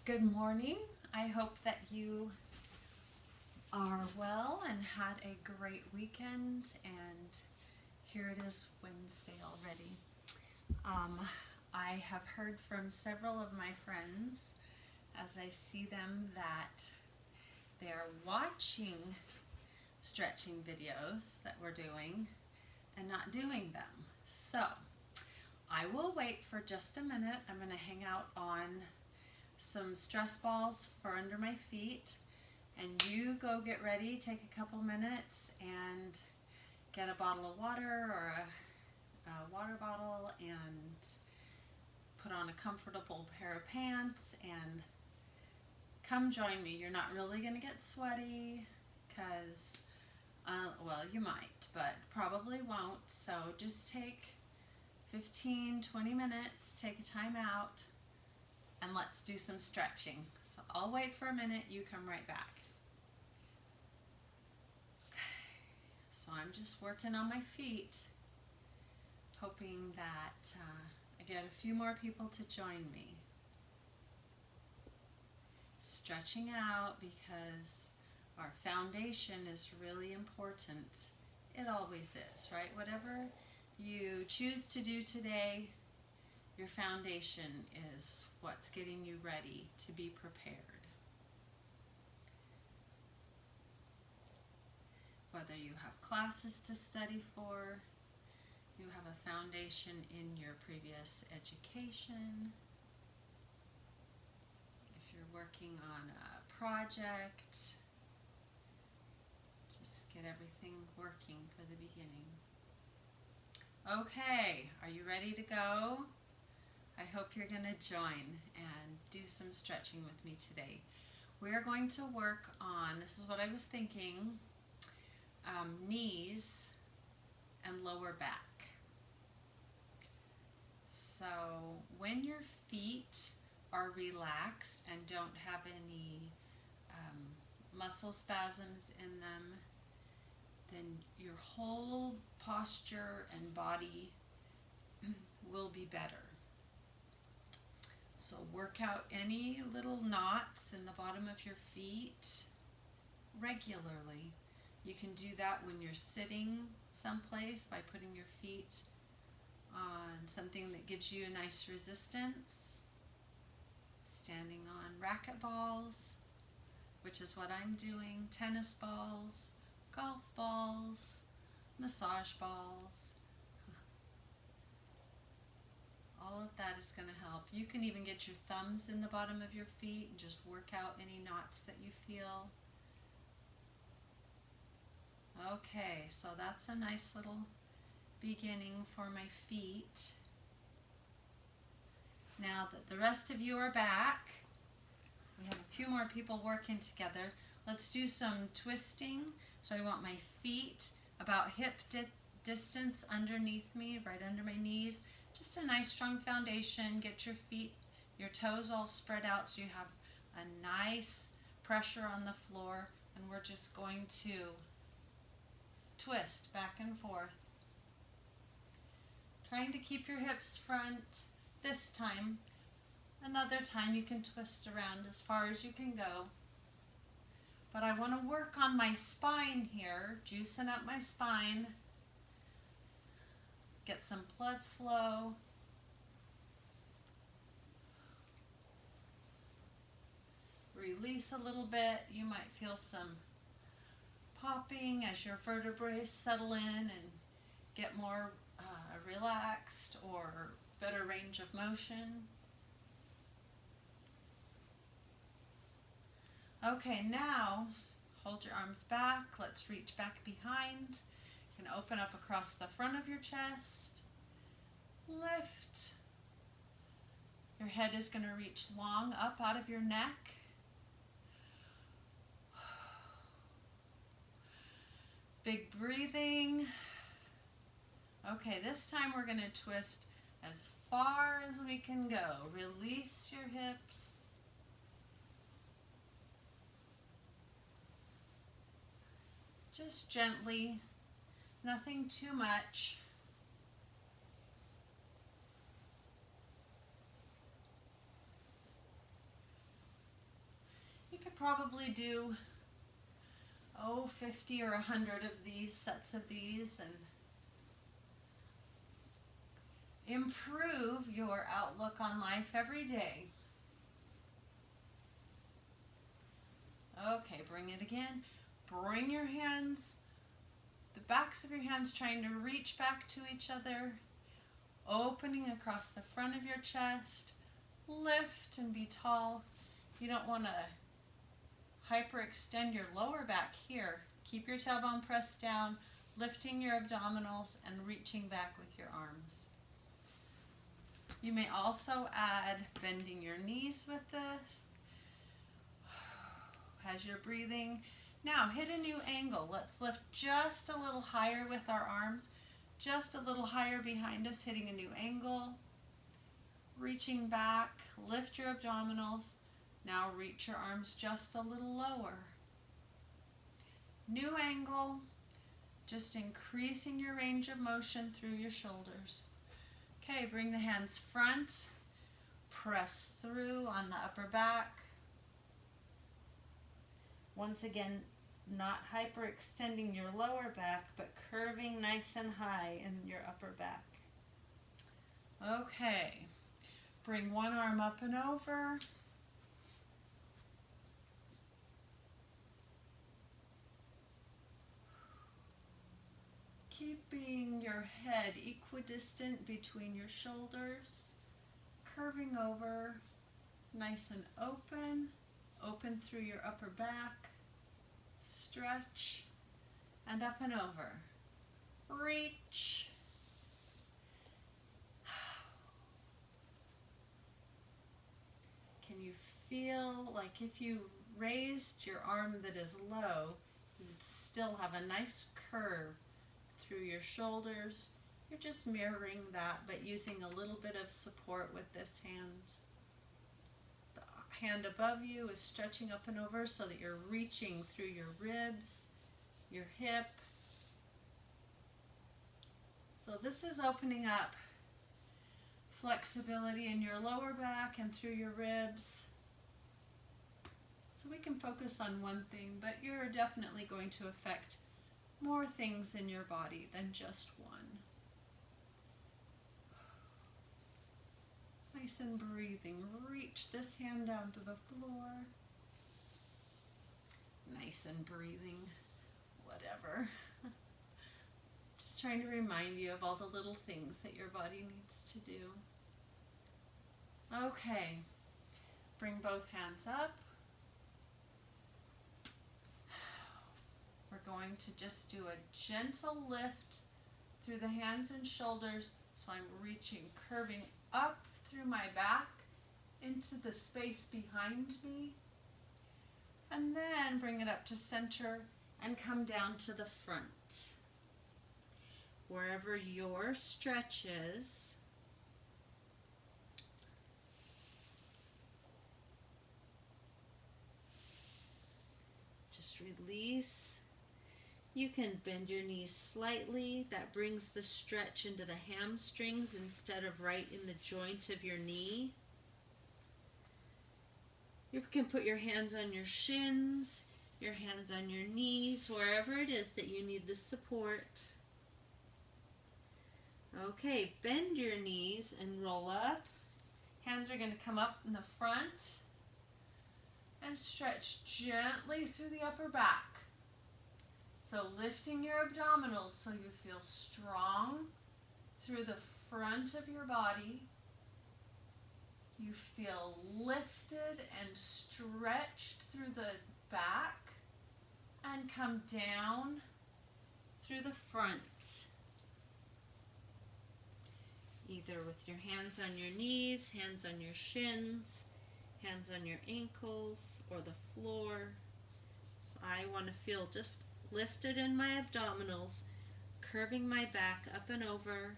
Good morning. I hope that you are well and had a great weekend. And here it is, Wednesday already. I have heard from several of my friends as I see them that they're watching stretching videos that we're doing and not doing them. So I will wait for just a minute. I'm going to hang out on some stress balls for under my feet, and you go get ready, take a couple minutes and get a bottle of water or a water bottle and put on a comfortable pair of pants and come join me. You're not really going to get sweaty because, well, you might, but probably won't. So just take 15-20 minutes, take a time out, and let's do some stretching. So I'll wait for a minute, you come right back. Okay, so I'm just working on my feet, hoping that I get a few more people to join me. Stretching out because our foundation is really important. It always is, right? Whatever you choose to do today, your foundation is what's getting you ready to be prepared. Whether you have classes to study for, you have a foundation in your previous education, if you're working on a project, just get everything working for the beginning. Okay, are you ready to go? I hope you're going to join and do some stretching with me today. We're going to work on, this is what I was thinking, knees and lower back. So when your feet are relaxed and don't have any muscle spasms in them, then your whole posture and body will be better. So work out any little knots in the bottom of your feet regularly. You can do that when you're sitting someplace by putting your feet on something that gives you a nice resistance. Standing on racket balls, which is what I'm doing, tennis balls, golf balls, massage balls. All of that is going to help. You can even get your thumbs in the bottom of your feet and just work out any knots that you feel. Okay, so that's a nice little beginning for my feet. Now that the rest of you are back, we have a few more people working together. Let's do some twisting. So I want my feet about hip distance underneath me, right under my knees. Just a nice strong foundation. Get your feet, your toes all spread out so you have a nice pressure on the floor. And we're just going to twist back and forth. Trying to keep your hips front this time. Another time you can twist around as far as you can go. But I want to work on my spine here, juicing up my spine. Get some blood flow. Release a little bit. You might feel some popping as your vertebrae settle in and get more relaxed or better range of motion. Okay, now hold your arms back. Let's reach back behind. You can open up across the front of your chest. Lift. Your head is going to reach long up out of your neck. Big breathing. Okay, this time we're going to twist as far as we can go. Release your hips. Just gently, nothing too much. probably do 50 or 100 of these sets of these and improve your outlook on life every day. Okay, bring it again. Bring your hands, the backs of your hands trying to reach back to each other, opening across the front of your chest. Lift and be tall. You don't want to hyperextend your lower back here. Keep your tailbone pressed down, lifting your abdominals and reaching back with your arms. You may also add bending your knees with this as you're breathing. Now hit a new angle. Let's lift just a little higher with our arms, just a little higher behind us, hitting a new angle. Reaching back, lift your abdominals. Now reach your arms just a little lower. New angle, just increasing your range of motion through your shoulders. Okay, bring the hands front, press through on the upper back. Once again, not hyperextending your lower back, but curving nice and high in your upper back. Okay, bring one arm up and over. Keeping your head equidistant between your shoulders, curving over, nice and open, open through your upper back, stretch, and up and over. Reach. Can you feel like if you raised your arm that is low, you'd still have a nice curve through your shoulders? You're just mirroring that, but using a little bit of support with this hand. The hand above you is stretching up and over so that you're reaching through your ribs, your hip. So this is opening up flexibility in your lower back and through your ribs. So we can focus on one thing, but you're definitely going to affect more things in your body than just one. Nice and breathing. Reach this hand down to the floor. Nice and breathing. Whatever. Just trying to remind you of all the little things that your body needs to do. Okay. Bring both hands up. We're going to just do a gentle lift through the hands and shoulders. So I'm reaching, curving up through my back into the space behind me. And then bring it up to center and come down to the front. Wherever your stretch is. Just release. You can bend your knees slightly. That brings the stretch into the hamstrings instead of right in the joint of your knee. You can put your hands on your shins, your hands on your knees, wherever it is that you need the support. Okay, bend your knees and roll up. Hands are going to come up in the front and stretch gently through the upper back. So lifting your abdominals so you feel strong through the front of your body. You feel lifted and stretched through the back and come down through the front. Either with your hands on your knees, hands on your shins, hands on your ankles or the floor. So I want to feel just lifted in my abdominals, curving my back up and over.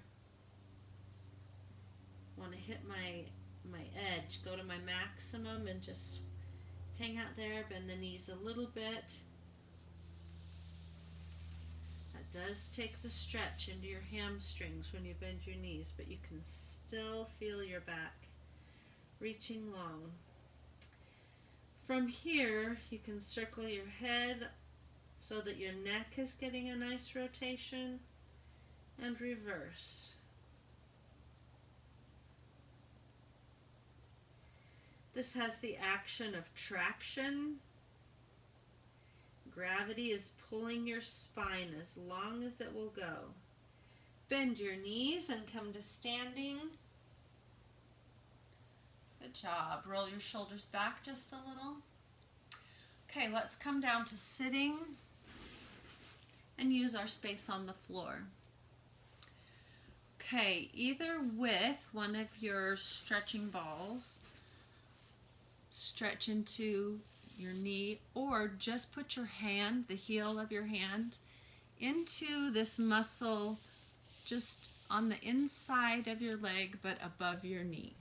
Want to hit my edge, go to my maximum and just hang out there, bend the knees a little bit. That does take the stretch into your hamstrings when you bend your knees, but you can still feel your back reaching long. From here, you can circle your head so that your neck is getting a nice rotation, and reverse. This has the action of traction. Gravity is pulling your spine as long as it will go. Bend your knees and come to standing. Good job. Roll your shoulders back just a little. Okay, let's come down to sitting and use our space on the floor. Okay, either with one of your stretching balls, stretch into your knee, or just put your hand, the heel of your hand, into this muscle just on the inside of your leg but above your knee.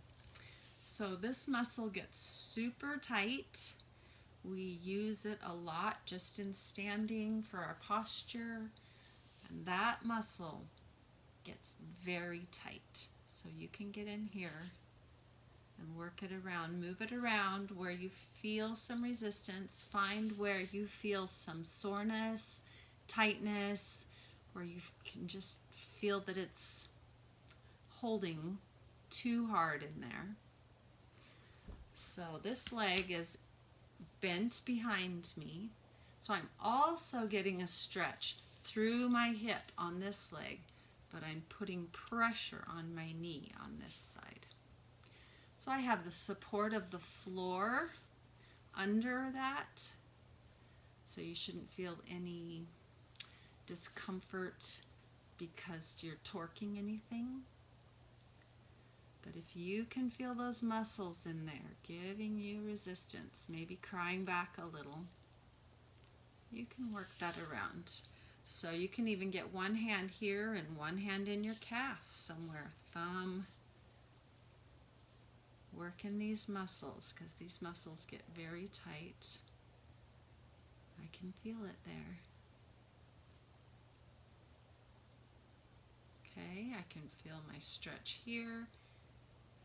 So this muscle gets super tight. We use it a lot just in standing for our posture, and that muscle gets very tight. So you can get in here and work it around, move it around where you feel some resistance, find where you feel some soreness, tightness, where you can just feel that it's holding too hard in there. So this leg is bent behind me, so I'm also getting a stretch through my hip on this leg, but I'm putting pressure on my knee on this side. So I have the support of the floor under that, so you shouldn't feel any discomfort because you're torquing anything. But if you can feel those muscles in there giving you resistance, maybe crying back a little, you can work that around. So you can even get one hand here and one hand in your calf somewhere, thumb. Working these muscles, because these muscles get very tight. I can feel it there. Okay, I can feel my stretch here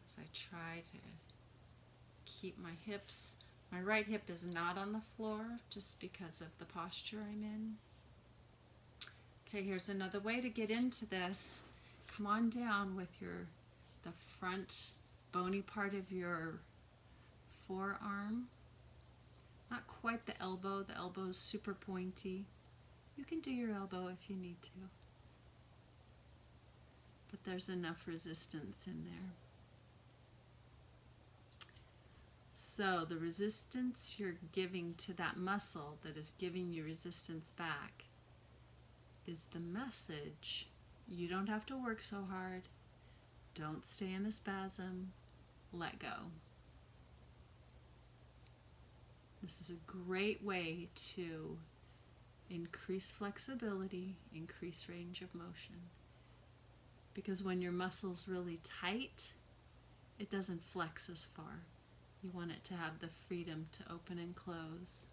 as I try to keep my hips. My right hip is not on the floor just because of the posture I'm in. Okay, here's another way to get into this. Come on down with the front bony part of your forearm. Not quite the elbow is super pointy. You can do your elbow if you need to, but there's enough resistance in there. So the resistance you're giving to that muscle that is giving you resistance back is the message. You don't have to work so hard. Don't stay in a spasm. Let go. This is a great way to increase flexibility, increase range of motion. Because when your muscle's really tight, it doesn't flex as far. You want it to have the freedom to open and close.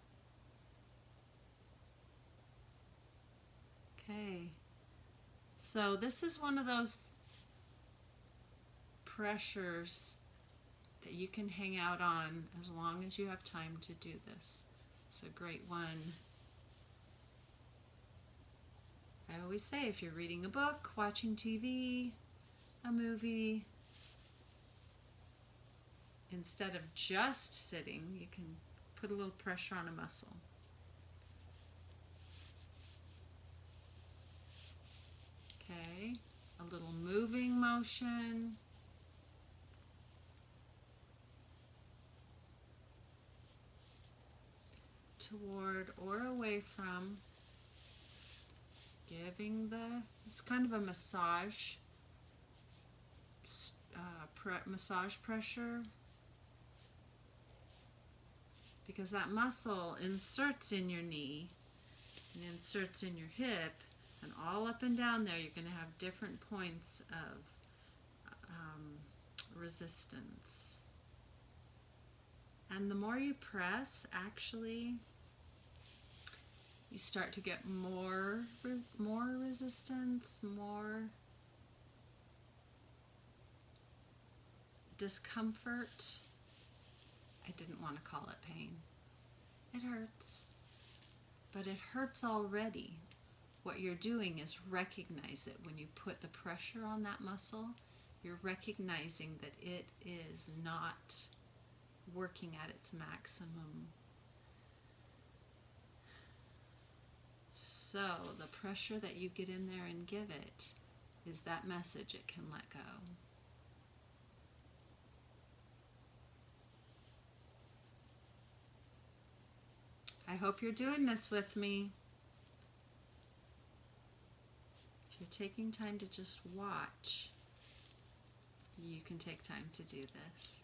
Okay. So this is one of those pressures that you can hang out on as long as you have time to do this. It's a great one. I always say if you're reading a book, watching TV, a movie, instead of just sitting, you can put a little pressure on a muscle. Okay, a little moving motion. Toward or away from, giving it's kind of a massage, massage pressure, because that muscle inserts in your knee and inserts in your hip, and all up and down there you're going to have different points of resistance. And the more you press, actually, you start to get more resistance, more discomfort. I didn't want to call it pain. It hurts. But it hurts already. What you're doing is recognize it. When you put the pressure on that muscle, you're recognizing that it is not working at its maximum. So the pressure that you get in there and give it is that message it can let go. I hope you're doing this with me. If you're taking time to just watch, you can take time to do this.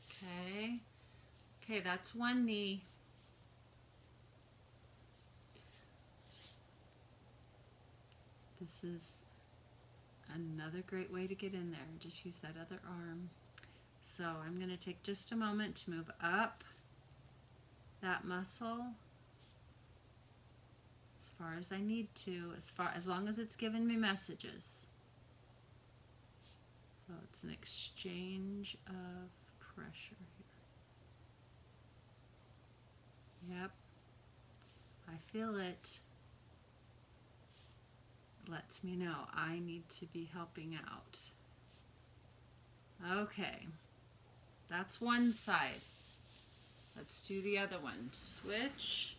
Okay. Okay, that's one knee. This is another great way to get in there. Just use that other arm. So I'm going to take just a moment to move up that muscle as far as I need to, as long as it's giving me messages. So it's an exchange of pressure here. Yep. I feel it. Lets me know I need to be helping out. Okay. That's one side. Let's do the other one. Switch.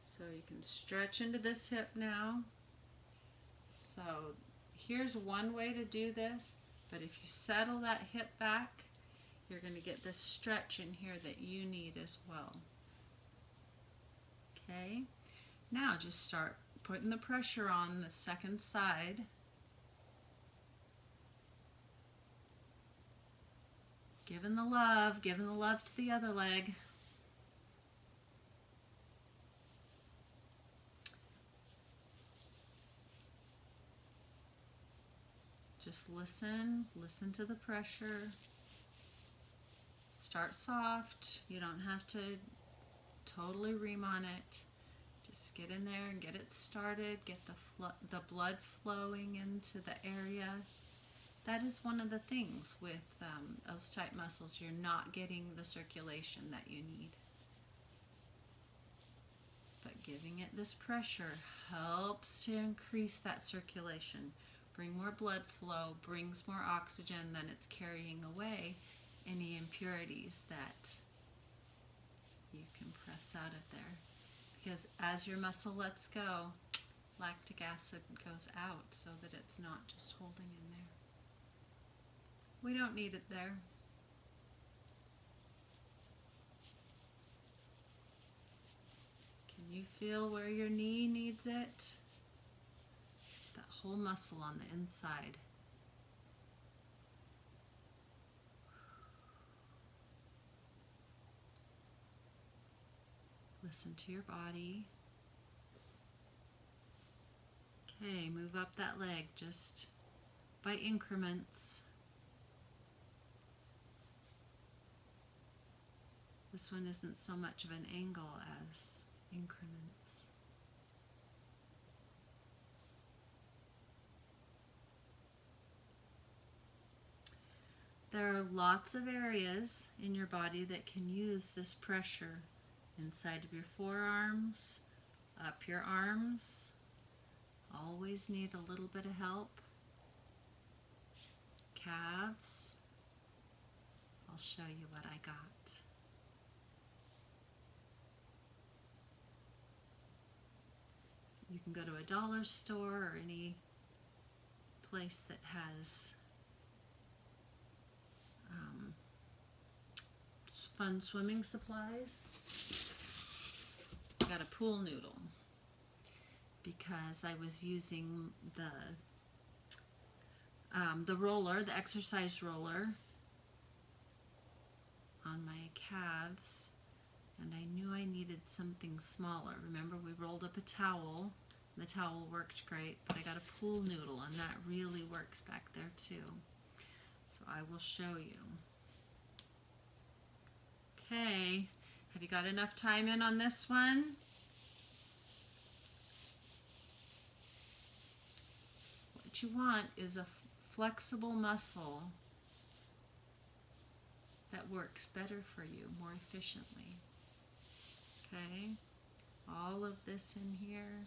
So you can stretch into this hip now. So here's one way to do this, but if you settle that hip back, you're going to get this stretch in here that you need as well. Okay, now just start putting the pressure on the second side. Giving the love to the other leg. Just listen to the pressure. Start soft. You don't have to totally ream on it. Just get in there and get it started. Get the blood flowing into the area. That is one of the things with those tight muscles. You're not getting the circulation that you need. But giving it this pressure helps to increase that circulation. Bring more blood flow, brings more oxygen, then it's carrying away any impurities that you can press out of there. Because as your muscle lets go, lactic acid goes out so that it's not just holding in there. We don't need it there. Can you feel where your knee needs it? That whole muscle on the inside. Listen to your body. Okay, move up that leg just by increments. This one isn't so much of an angle as increments. There are lots of areas in your body that can use this pressure. Inside of your forearms, up your arms. Always need a little bit of help. Calves. I'll show you what I got. You can go to a dollar store or any place that has fun swimming supplies. Got a pool noodle because I was using the roller, the exercise roller on my calves, and I knew I needed something smaller. Remember, we rolled up a towel. The towel worked great, but I got a pool noodle, and that really works back there too. So I will show you. Okay, have you got enough time in on this one? What you want is a flexible muscle that works better for you, more efficiently. Okay? All of this in here.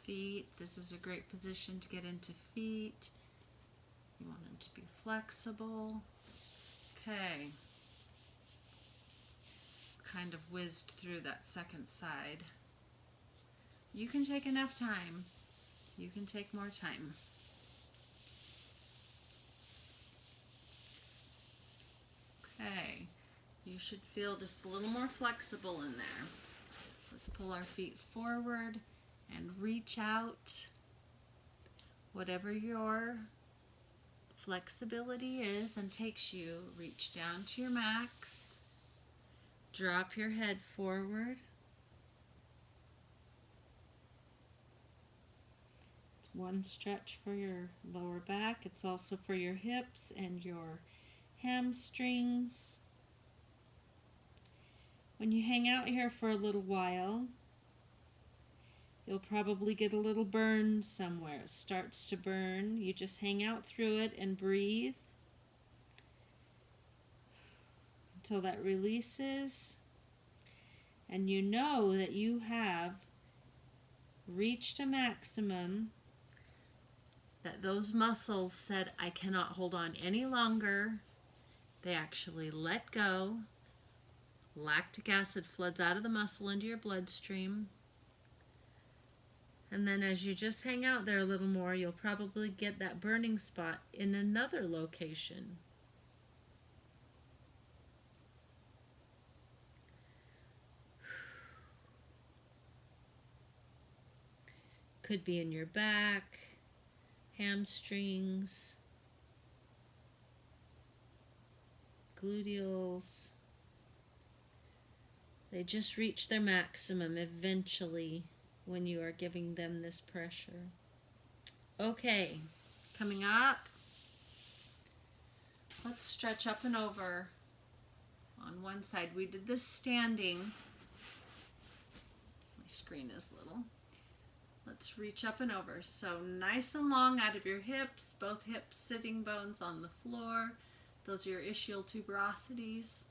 Feet. This is a great position to get into feet. You want them to be flexible. Okay. Kind of whizzed through that second side. You can take enough time. You can take more time. Okay. You should feel just a little more flexible in there. Let's pull our feet forward and reach out. Whatever your flexibility is and takes you, reach down to your max. Drop your head forward. It's one stretch for your lower back. It's also for your hips and your hamstrings. When you hang out here for a little while, you'll probably get a little burn somewhere. It starts to burn. You just hang out through it and breathe until that releases. And you know that you have reached a maximum, that those muscles said, I cannot hold on any longer. They actually let go. Lactic acid floods out of the muscle into your bloodstream. And then as you just hang out there a little more, you'll probably get that burning spot in another location. Could be in your back, hamstrings, gluteals. They just reach their maximum eventually when you are giving them this pressure. Okay, coming up, let's stretch up and over on one side. We did this standing. My screen is little. Let's reach up and over. So nice and long out of your hips, both hips sitting bones on the floor. Those are your ischial tuberosities.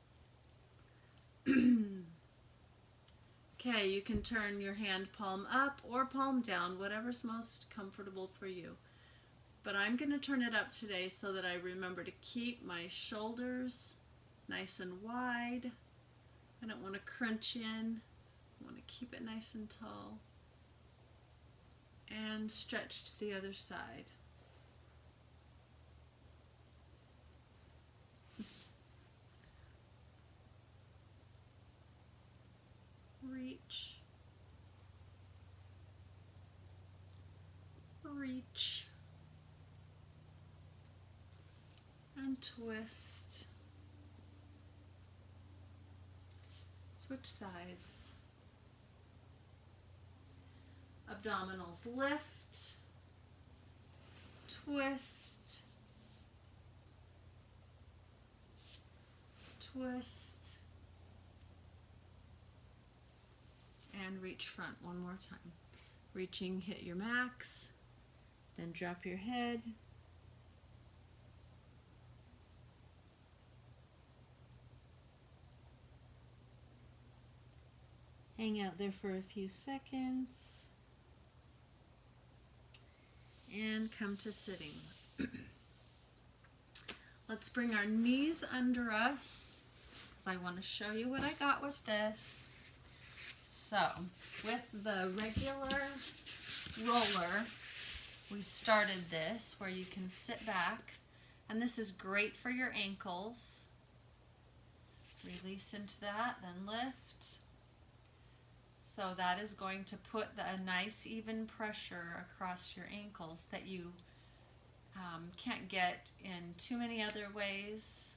Okay, you can turn your hand palm up or palm down, whatever's most comfortable for you. But I'm going to turn it up today so that I remember to keep my shoulders nice and wide. I don't want to crunch in. I want to keep it nice and tall. And stretch to the other side. Reach. Reach. And twist. Switch sides. Abdominals lift. Twist. Twist. And reach front one more time. Reaching, hit your max, then drop your head. Hang out there for a few seconds. And come to sitting. Let's bring our knees under us, because I want to show you what I got with this. So, with the regular roller, we started this where you can sit back, and this is great for your ankles. Release into that, then lift. So that is going to put a nice even pressure across your ankles that you can't get in too many other ways,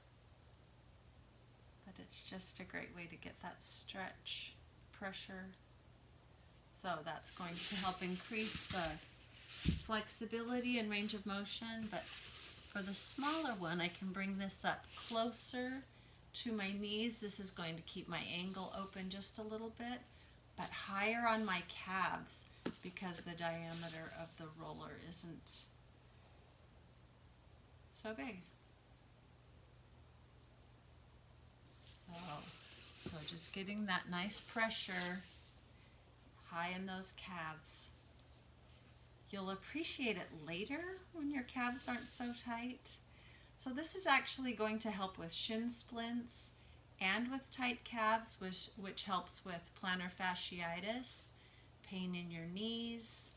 but it's just a great way to get that stretch pressure. So that's going to help increase the flexibility and range of motion. But for the smaller one, I can bring this up closer to my knees. This is going to keep my angle open just a little bit, but higher on my calves because the diameter of the roller isn't so big. So just getting that nice pressure high in those calves. You'll appreciate it later when your calves aren't so tight. So this is actually going to help with shin splints and with tight calves, which helps with plantar fasciitis, pain in your knees.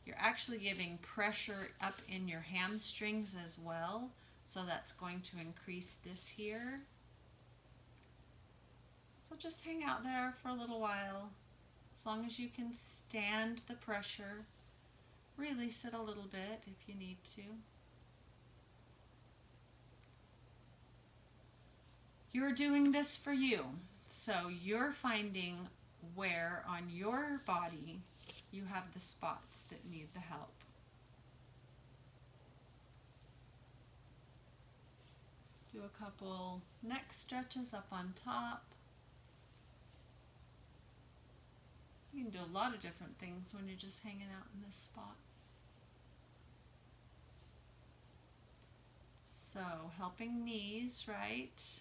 You're actually giving pressure up in your hamstrings as well, so that's going to increase this here. So just hang out there for a little while. As long as you can stand the pressure, release it a little bit if you need to. You're doing this for you, so you're finding where on your body you have the spots that need the help. Do a couple neck stretches up on top. You can do a lot of different things when you're just hanging out in this spot. So, helping knees, right?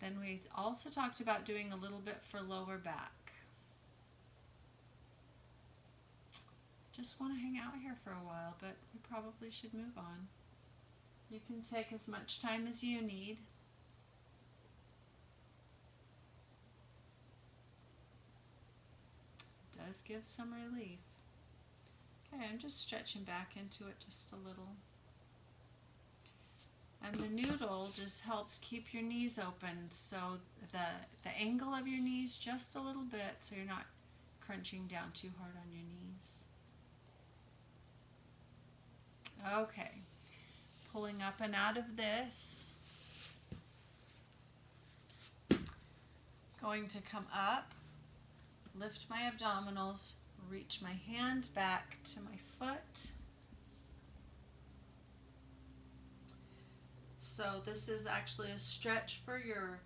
Then we also talked about doing a little bit for lower back. Just want to hang out here for a while, but we probably should move on. You can take as much time as you need. It does give some relief. Okay, I'm just stretching back into it just a little. And the noodle just helps keep your knees open, so the angle of your knees just a little bit, so you're not crunching down too hard on your knees. Okay, pulling up and out of this. Going to come up, lift my abdominals, reach my hand back to my foot. So this is actually a stretch for your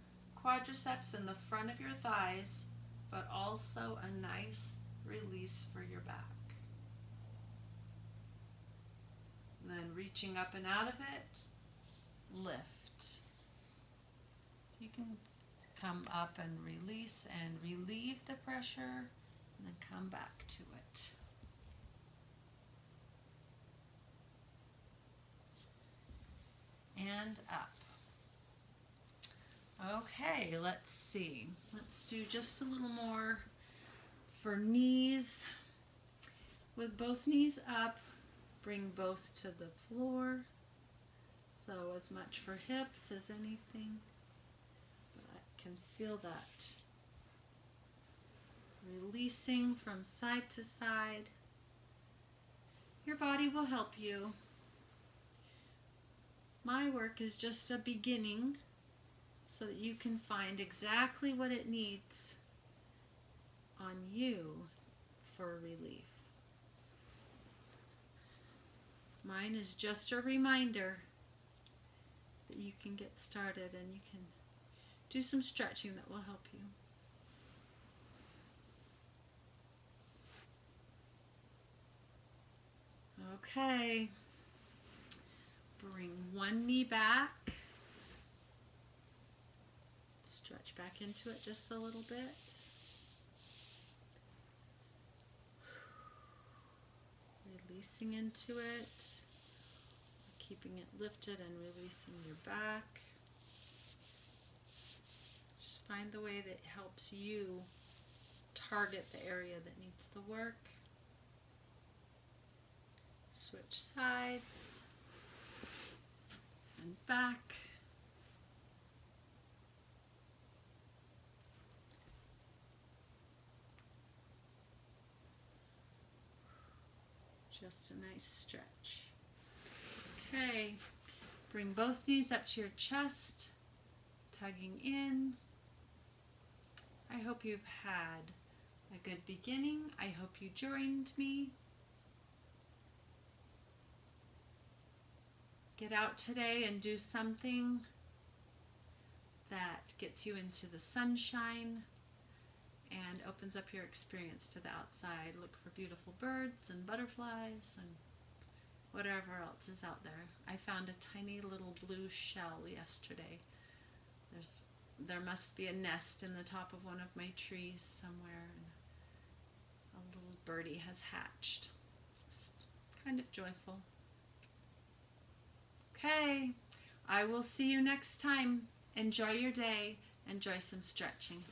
quadriceps in the front of your thighs, but also a nice release for your back. And then reaching up and out of it, lift. You can come up and release and relieve the pressure, and then come back to it. And up. Okay, let's see. Let's do just a little more for knees. With both knees up, bring both to the floor. So as much for hips as anything. But I can feel that releasing from side to side. Your body will help you. My work is just a beginning so that you can find exactly what it needs on you for relief. Mine is just a reminder that you can get started and you can do some stretching that will help you. Okay. Bring one knee back. Stretch back into it just a little bit. Releasing into it. Keeping it lifted and releasing your back. Just find the way that helps you target the area that needs the work. Switch sides. And back. Just a nice stretch. Okay, bring both knees up to your chest, tugging in. I hope you've had a good beginning. I hope you joined me. Get out today and do something that gets you into the sunshine and opens up your experience to the outside. Look for beautiful birds and butterflies and whatever else is out there. I found a tiny little blue shell yesterday. There must be a nest in the top of one of my trees somewhere, and a little birdie has hatched. Just kind of joyful. Okay, I will see you next time. Enjoy your day. Enjoy some stretching.